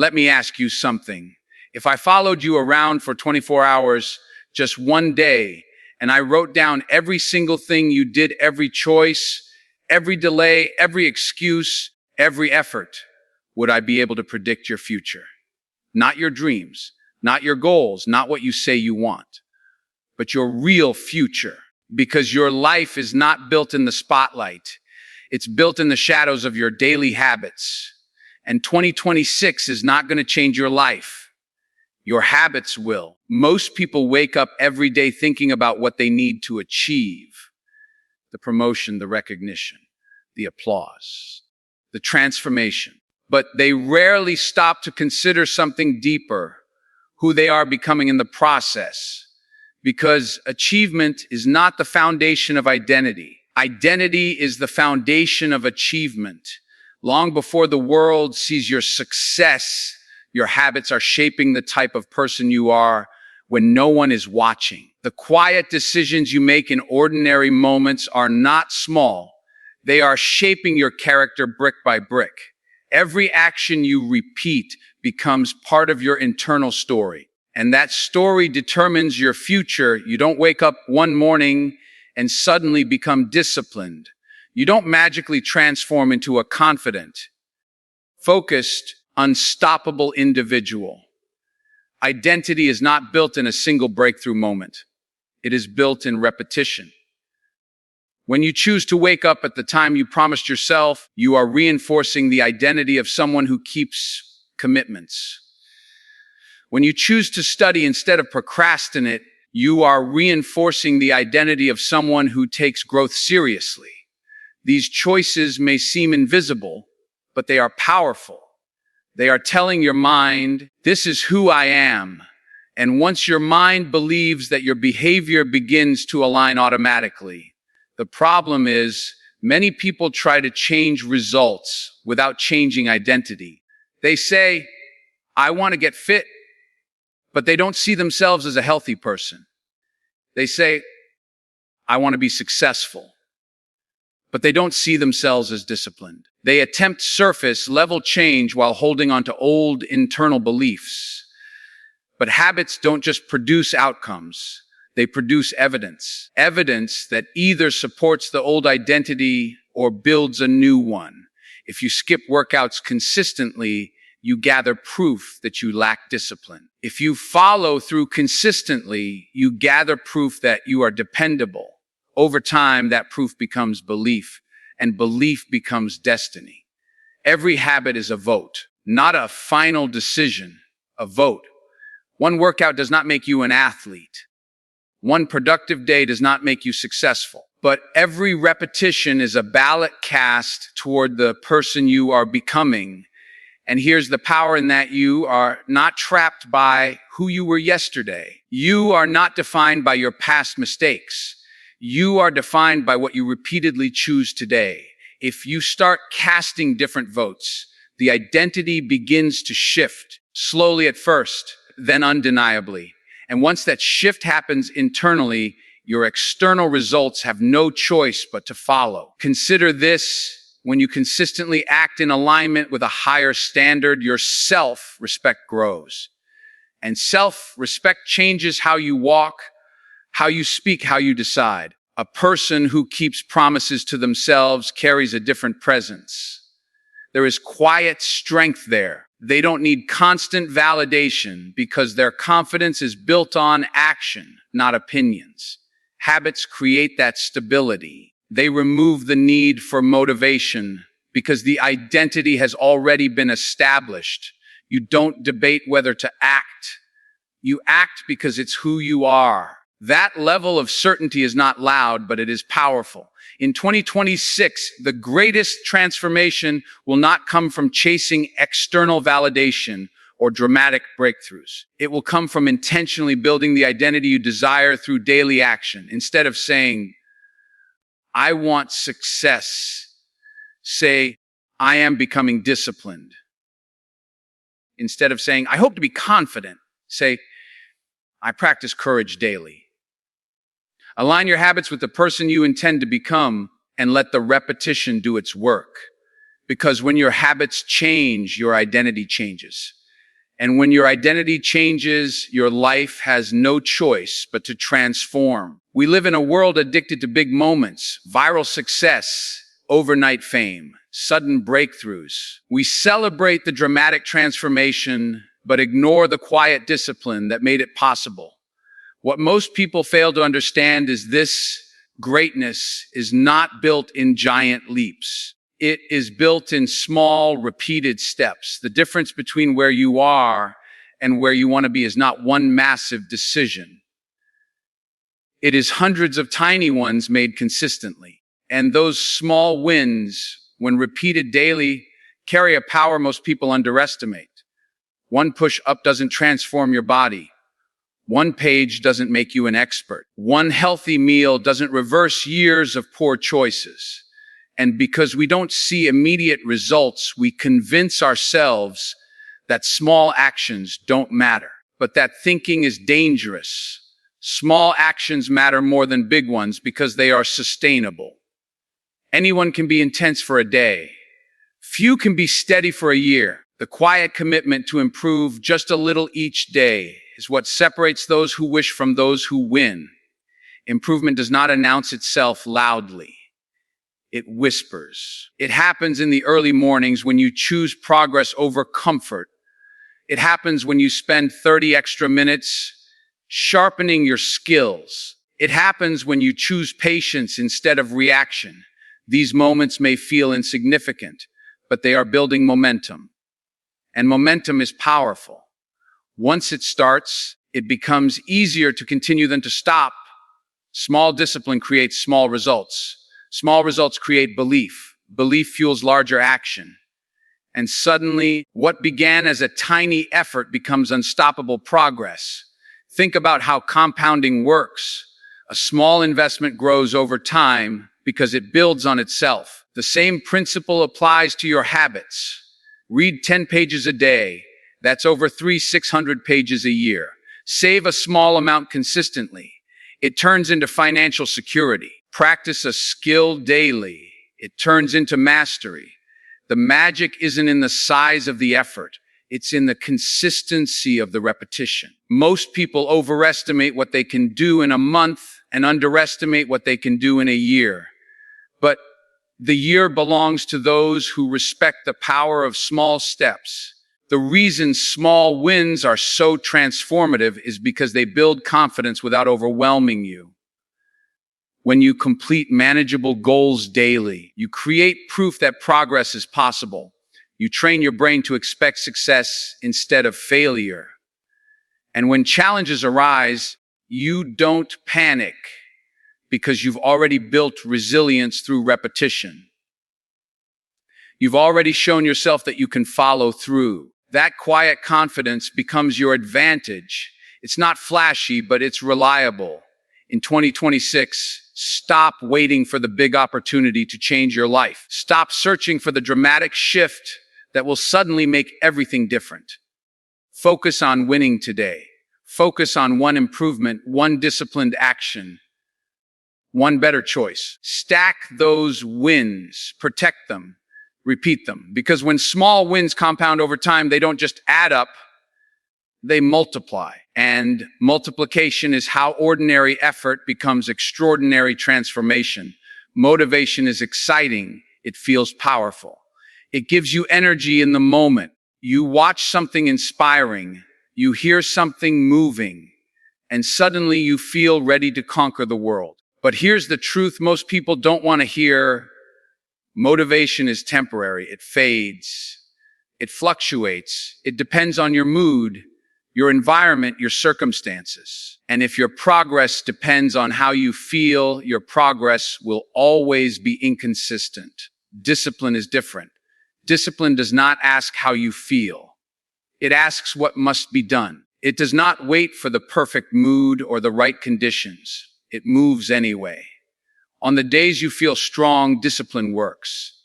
Let me ask you something. If I followed you around for 24 hours, just one day, and I wrote down every single thing you did, every choice, every delay, every excuse, every effort, would I be able to predict your future? Not your dreams, not your goals, not what you say you want, but your real future. Because your life is not built in the spotlight. It's built in the shadows of your daily habits. And 2026 is not going to change your life. Your habits will. Most people wake up every day thinking about what they need to achieve. The promotion, the recognition, the applause, the transformation. But they rarely stop to consider something deeper, who they are becoming in the process. Because achievement is not the foundation of identity. Identity is the foundation of achievement. Long before the world sees your success, your habits are shaping the type of person you are when no one is watching. The quiet decisions you make in ordinary moments are not small. They are shaping your character brick by brick. Every action you repeat becomes part of your internal story. And that story determines your future. You don't wake up one morning and suddenly become disciplined. You don't magically transform into a confident, focused, unstoppable individual. Identity is not built in a single breakthrough moment. It is built in repetition. When you choose to wake up at the time you promised yourself, you are reinforcing the identity of someone who keeps commitments. When you choose to study instead of procrastinate, you are reinforcing the identity of someone who takes growth seriously. These choices may seem invisible, but they are powerful. They are telling your mind, this is who I am. And once your mind believes that, your behavior begins to align automatically. The problem is, many people try to change results without changing identity. They say, I want to get fit, but they don't see themselves as a healthy person. They say, I want to be successful, but they don't see themselves as disciplined. They attempt surface level change while holding on to old internal beliefs. But habits don't just produce outcomes. They produce evidence. Evidence that either supports the old identity or builds a new one. If you skip workouts consistently, you gather proof that you lack discipline. If you follow through consistently, you gather proof that you are dependable. Over time, that proof becomes belief, and belief becomes destiny. Every habit is a vote, not a final decision, a vote. One workout does not make you an athlete. One productive day does not make you successful. But every repetition is a ballot cast toward the person you are becoming. And here's the power in that: you are not trapped by who you were yesterday. You are not defined by your past mistakes. You are defined by what you repeatedly choose today. If you start casting different votes, the identity begins to shift, slowly at first, then undeniably. And once that shift happens internally, your external results have no choice but to follow. Consider this: when you consistently act in alignment with a higher standard, your self-respect grows. And self-respect changes how you walk, how you speak, how you decide. A person who keeps promises to themselves carries a different presence. There is quiet strength there. They don't need constant validation because their confidence is built on action, not opinions. Habits create that stability. They remove the need for motivation because the identity has already been established. You don't debate whether to act. You act because it's who you are. That level of certainty is not loud, but it is powerful. In 2026, the greatest transformation will not come from chasing external validation or dramatic breakthroughs. It will come from intentionally building the identity you desire through daily action. Instead of saying, I want success, say, I am becoming disciplined. Instead of saying, I hope to be confident, say, I practice courage daily. Align your habits with the person you intend to become and let the repetition do its work. Because when your habits change, your identity changes. And when your identity changes, your life has no choice but to transform. We live in a world addicted to big moments, viral success, overnight fame, sudden breakthroughs. We celebrate the dramatic transformation, but ignore the quiet discipline that made it possible. What most people fail to understand is this: greatness is not built in giant leaps. It is built in small, repeated steps. The difference between where you are and where you want to be is not one massive decision. It is hundreds of tiny ones made consistently. And those small wins, when repeated daily, carry a power most people underestimate. One push-up doesn't transform your body. One page doesn't make you an expert. One healthy meal doesn't reverse years of poor choices. And because we don't see immediate results, we convince ourselves that small actions don't matter. But that thinking is dangerous. Small actions matter more than big ones because they are sustainable. Anyone can be intense for a day. Few can be steady for a year. The quiet commitment to improve just a little each day is what separates those who wish from those who win. Improvement does not announce itself loudly. It whispers. It happens in the early mornings when you choose progress over comfort. It happens when you spend 30 extra minutes sharpening your skills. It happens when you choose patience instead of reaction. These moments may feel insignificant, but they are building momentum. And momentum is powerful. Once it starts, it becomes easier to continue than to stop. Small discipline creates small results. Small results create belief. Belief fuels larger action. And suddenly, what began as a tiny effort becomes unstoppable progress. Think about how compounding works. A small investment grows over time because it builds on itself. The same principle applies to your habits. Read 10 pages a day. That's over 600 pages a year. Save a small amount consistently. It turns into financial security. Practice a skill daily. It turns into mastery. The magic isn't in the size of the effort. It's in the consistency of the repetition. Most people overestimate what they can do in a month and underestimate what they can do in a year. But the year belongs to those who respect the power of small steps. The reason small wins are so transformative is because they build confidence without overwhelming you. When you complete manageable goals daily, you create proof that progress is possible. You train your brain to expect success instead of failure. And when challenges arise, you don't panic because you've already built resilience through repetition. You've already shown yourself that you can follow through. That quiet confidence becomes your advantage. It's not flashy, but it's reliable. In 2026, stop waiting for the big opportunity to change your life. Stop searching for the dramatic shift that will suddenly make everything different. Focus on winning today. Focus on one improvement, one disciplined action, one better choice. Stack those wins, protect them, repeat them. Because when small wins compound over time, they don't just add up, they multiply. And multiplication is how ordinary effort becomes extraordinary transformation. Motivation is exciting. It feels powerful. It gives you energy in the moment. You watch something inspiring, you hear something moving, and suddenly you feel ready to conquer the world. But here's the truth most people don't want to hear. Motivation is temporary. It fades. It fluctuates. It depends on your mood, your environment, your circumstances. And if your progress depends on how you feel, your progress will always be inconsistent. Discipline is different. Discipline does not ask how you feel. It asks what must be done. It does not wait for the perfect mood or the right conditions. It moves anyway. On the days you feel strong, discipline works.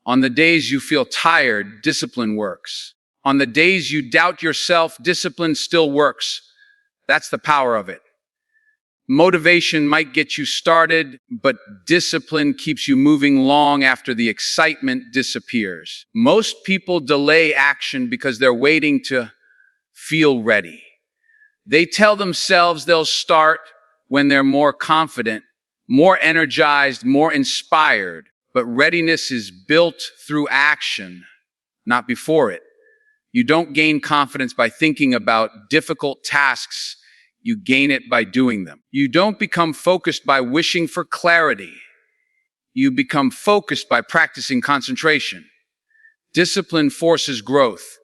On the days you feel tired, discipline works. On the days you doubt yourself, discipline still works. That's the power of it. Motivation might get you started, but discipline keeps you moving long after the excitement disappears. Most people delay action because they're waiting to feel ready. They tell themselves they'll start when they're more confident, more energized, more inspired. But readiness is built through action, not before it. You don't gain confidence by thinking about difficult tasks. You gain it by doing them. You don't become focused by wishing for clarity. You become focused by practicing concentration. Discipline forces growth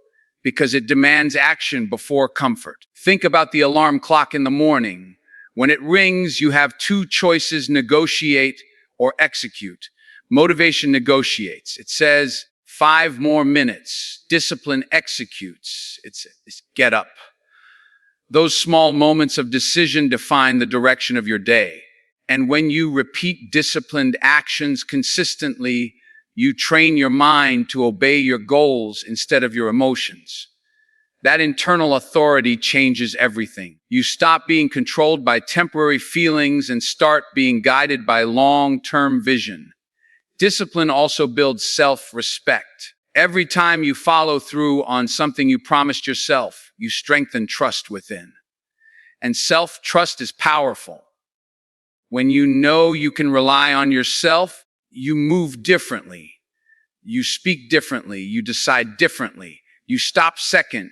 because it demands action before comfort. Think about the alarm clock in the morning. When it rings, you have two choices: negotiate or execute. Motivation negotiates. It says 5 more minutes. Discipline executes. It's get up. Those small moments of decision define the direction of your day. And when you repeat disciplined actions consistently, you train your mind to obey your goals instead of your emotions. That internal authority changes everything. You stop being controlled by temporary feelings and start being guided by long-term vision. Discipline also builds self-respect. Every time you follow through on something you promised yourself, you strengthen trust within. And self-trust is powerful. When you know you can rely on yourself, you move differently. You speak differently. You decide differently. You stop second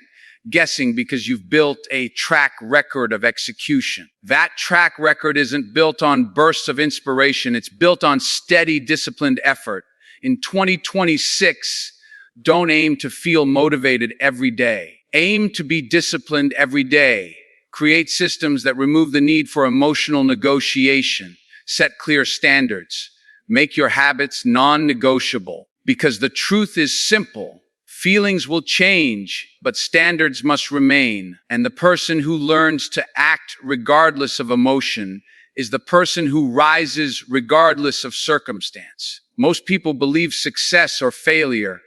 guessing because you've built a track record of execution. That track record isn't built on bursts of inspiration. It's built on steady, disciplined effort. In 2026, don't aim to feel motivated every day. Aim to be disciplined every day. Create systems that remove the need for emotional negotiation. Set clear standards. Make your habits non-negotiable. Because the truth is simple. Feelings will change, but standards must remain. And the person who learns to act regardless of emotion is the person who rises regardless of circumstance. Most people believe success or failure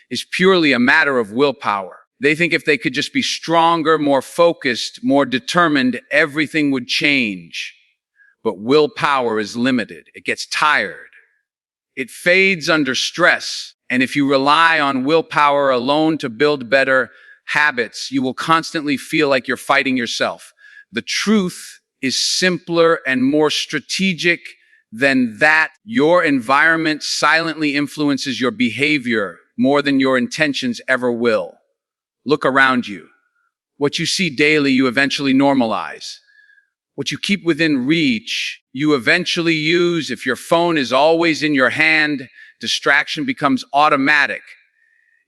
is purely a matter of willpower. They think if they could just be stronger, more focused, more determined, everything would change. But willpower is limited. It gets tired. It fades under stress. And if you rely on willpower alone to build better habits, you will constantly feel like you're fighting yourself. The truth is simpler and more strategic than that. Your environment silently influences your behavior more than your intentions ever will. Look around you. What you see daily, you eventually normalize. What you keep within reach, you eventually use. If your phone is always in your hand, distraction becomes automatic.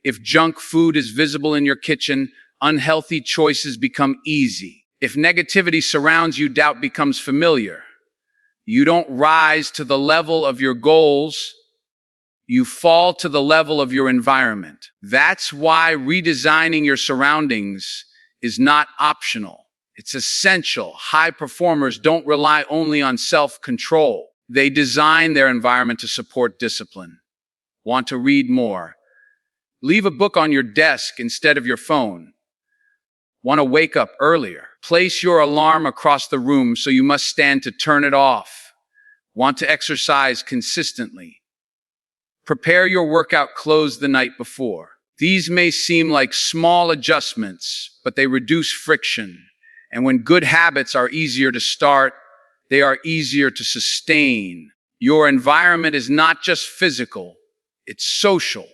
If junk food is visible in your kitchen, unhealthy choices become easy. If negativity surrounds you, doubt becomes familiar. You don't rise to the level of your goals. You fall to the level of your environment. That's why redesigning your surroundings is not optional. It's essential. High performers don't rely only on self-control. They design their environment to support discipline. Want to read more? Leave a book on your desk instead of your phone. Want to wake up earlier? Place your alarm across the room so you must stand to turn it off. Want to exercise consistently? Prepare your workout clothes the night before. These may seem like small adjustments, but they reduce friction. And when good habits are easier to start, they are easier to sustain. Your environment is not just physical, it's social.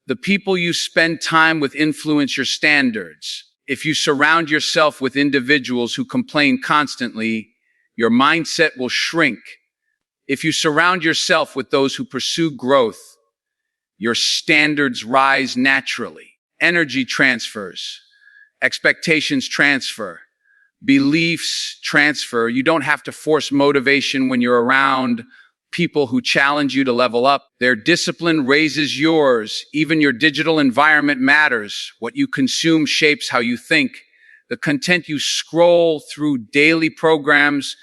The people you spend time with influence your standards. If you surround yourself with individuals who complain constantly, your mindset will shrink. If you surround yourself with those who pursue growth, your standards rise naturally. Energy transfers, expectations transfer, beliefs transfer. You don't have to force motivation when you're around people who challenge you to level up. Their discipline raises yours. Even your digital environment matters. What you consume shapes how you think. The content you scroll through, daily programs,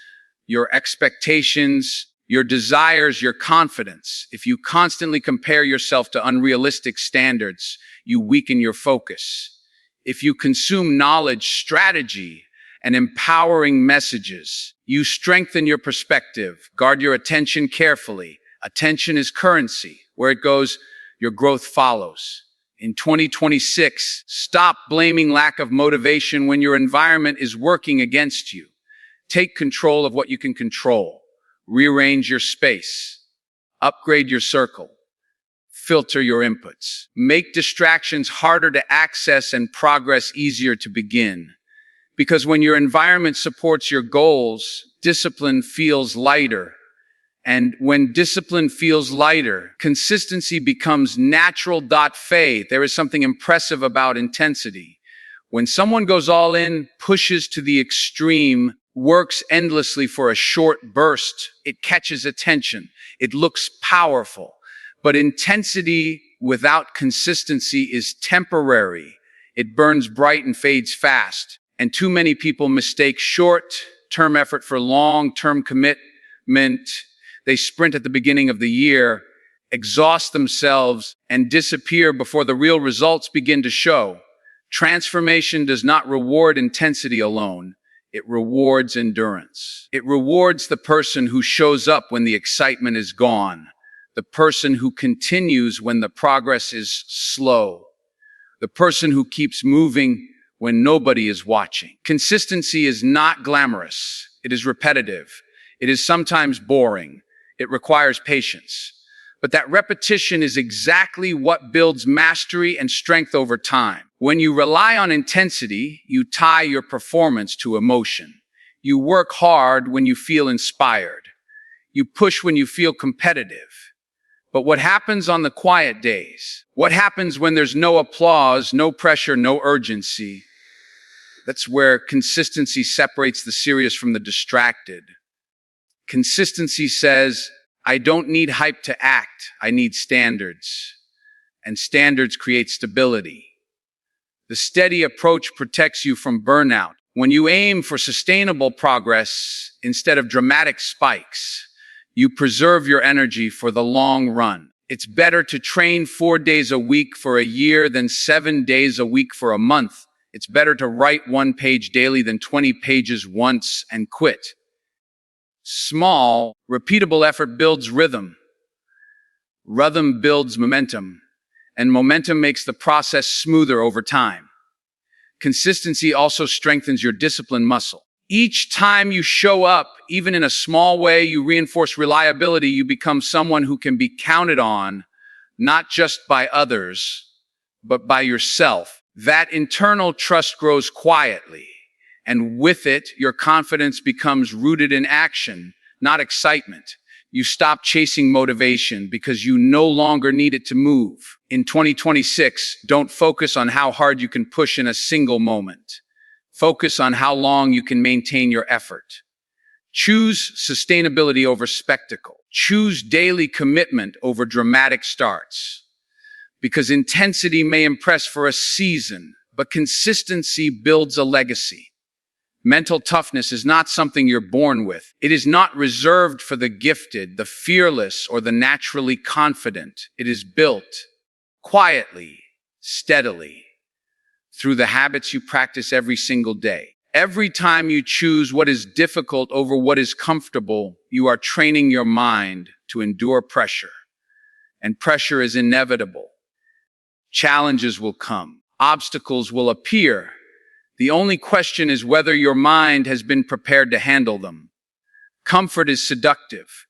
your expectations, your desires, your confidence. If you constantly compare yourself to unrealistic standards, you weaken your focus. If you consume knowledge, strategy, and empowering messages, you strengthen your perspective. Guard your attention carefully. Attention is currency. Where it goes, your growth follows. In 2026, stop blaming lack of motivation when your environment is working against you. Take control of what you can control. Rearrange your space. Upgrade your circle. Filter your inputs. Make distractions harder to access and progress easier to begin. Because when your environment supports your goals, discipline feels lighter. And when discipline feels lighter, consistency becomes natural. Faith. There is something impressive about intensity. When someone goes all in, pushes to the extreme, works endlessly for a short burst, it catches attention. It looks powerful. But intensity without consistency is temporary. It burns bright and fades fast. And too many people mistake short-term effort for long-term commitment. They sprint at the beginning of the year, exhaust themselves, and disappear before the real results begin to show. Transformation does not reward intensity alone. It rewards endurance. It rewards the person who shows up when the excitement is gone, the person who continues when the progress is slow, the person who keeps moving when nobody is watching. Consistency is not glamorous. It is repetitive. It is sometimes boring. It requires patience. But that repetition is exactly what builds mastery and strength over time. When you rely on intensity, you tie your performance to emotion. You work hard when you feel inspired. You push when you feel competitive. But what happens on the quiet days? What happens when there's no applause, no pressure, no urgency? That's where consistency separates the serious from the distracted. Consistency says, I don't need hype to act, I need standards. And standards create stability. The steady approach protects you from burnout. When you aim for sustainable progress instead of dramatic spikes, you preserve your energy for the long run. It's better to train 4 days a week for a year than 7 days a week for a month. It's better to write 1 page daily than 20 pages once and quit. Small, repeatable effort builds rhythm. Rhythm builds momentum, and momentum makes the process smoother over time. Consistency also strengthens your discipline muscle. Each time you show up, even in a small way, you reinforce reliability. You become someone who can be counted on, not just by others, but by yourself. That internal trust grows quietly. And with it, your confidence becomes rooted in action, not excitement. You stop chasing motivation because you no longer need it to move. In 2026, don't focus on how hard you can push in a single moment. Focus on how long you can maintain your effort. Choose sustainability over spectacle. Choose daily commitment over dramatic starts. Because intensity may impress for a season, but consistency builds a legacy. Mental toughness is not something you're born with. It is not reserved for the gifted, the fearless, or the naturally confident. It is built quietly, steadily, through the habits you practice every single day. Every time you choose what is difficult over what is comfortable, you are training your mind to endure pressure. And pressure is inevitable. Challenges will come. Obstacles will appear. The only question is whether your mind has been prepared to handle them. Comfort is seductive.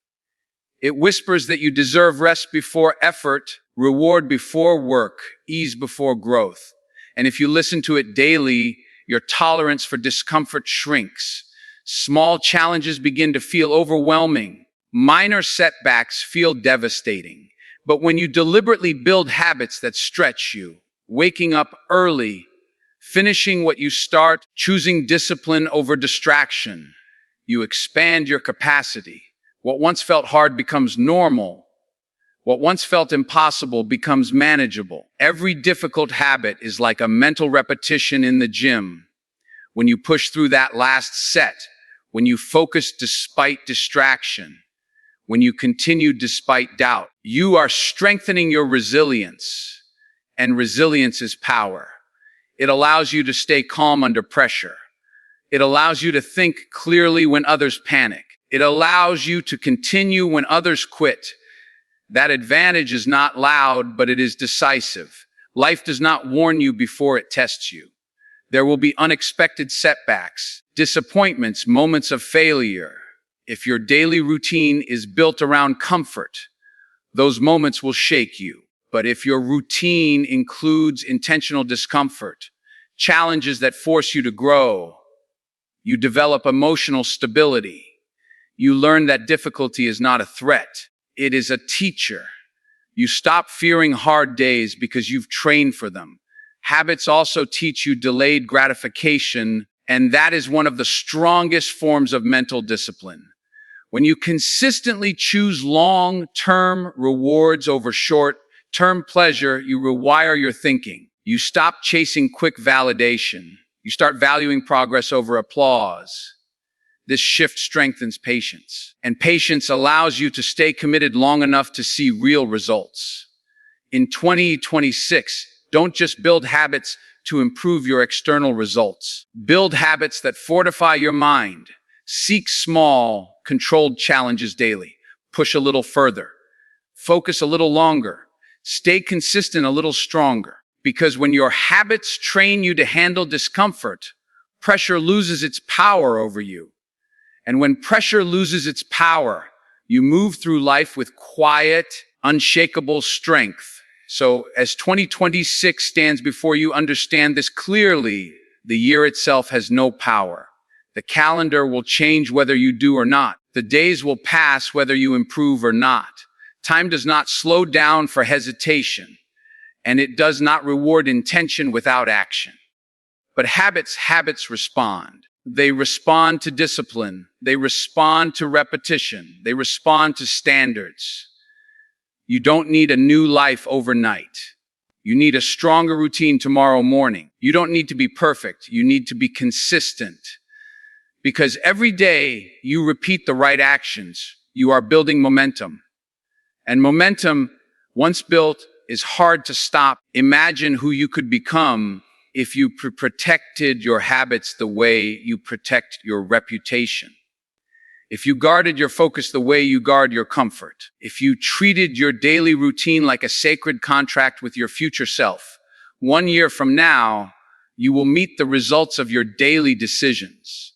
It whispers that you deserve rest before effort, reward before work, ease before growth. And if you listen to it daily, your tolerance for discomfort shrinks. Small challenges begin to feel overwhelming. Minor setbacks feel devastating. But when you deliberately build habits that stretch you, waking up early, finishing what you start, choosing discipline over distraction, you expand your capacity. What once felt hard becomes normal. What once felt impossible becomes manageable. Every difficult habit is like a mental repetition in the gym. When you push through that last set, when you focus despite distraction, when you continue despite doubt, you are strengthening your resilience. And resilience is power. It allows you to stay calm under pressure. It allows you to think clearly when others panic. It allows you to continue when others quit. That advantage is not loud, but it is decisive. Life does not warn you before it tests you. There will be unexpected setbacks, disappointments, moments of failure. If your daily routine is built around comfort, those moments will shake you. But if your routine includes intentional discomfort, challenges that force you to grow, you develop emotional stability. You learn that difficulty is not a threat. It is a teacher. You stop fearing hard days because you've trained for them. Habits also teach you delayed gratification, and that is one of the strongest forms of mental discipline. When you consistently choose long-term rewards over short-term pleasure, you rewire your thinking. You stop chasing quick validation. You start valuing progress over applause. This shift strengthens patience, and patience allows you to stay committed long enough to see real results. In 2026, don't just build habits to improve your external results. Build habits that fortify your mind. Seek small, controlled challenges daily. Push a little further. Focus a little longer. Stay consistent a little stronger. Because when your habits train you to handle discomfort, pressure loses its power over you. And when pressure loses its power, you move through life with quiet, unshakable strength. So as 2026 stands before you, understand this clearly. The year itself has no power. The calendar will change whether you do or not. The days will pass whether you improve or not. Time does not slow down for hesitation, and it does not reward intention without action. But habits respond. They respond to discipline. They respond to repetition. They respond to standards. You don't need a new life overnight. You need a stronger routine tomorrow morning. You don't need to be perfect. You need to be consistent. Because every day you repeat the right actions, you are building momentum. And momentum, once built, is hard to stop. Imagine who you could become if you protected your habits the way you protect your reputation. If you guarded your focus the way you guard your comfort. If you treated your daily routine like a sacred contract with your future self. 1 year from now, you will meet the results of your daily decisions.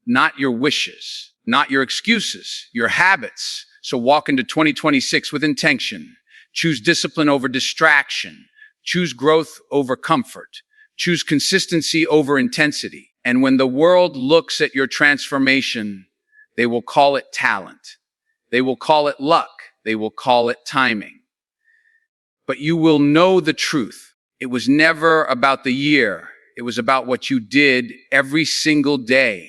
Not your wishes, not your excuses, your habits. So walk into 2026 with intention. Choose discipline over distraction. Choose growth over comfort. Choose consistency over intensity. And when the world looks at your transformation, they will call it talent. They will call it luck. They will call it timing. But you will know the truth. It was never about the year. It was about what you did every single day.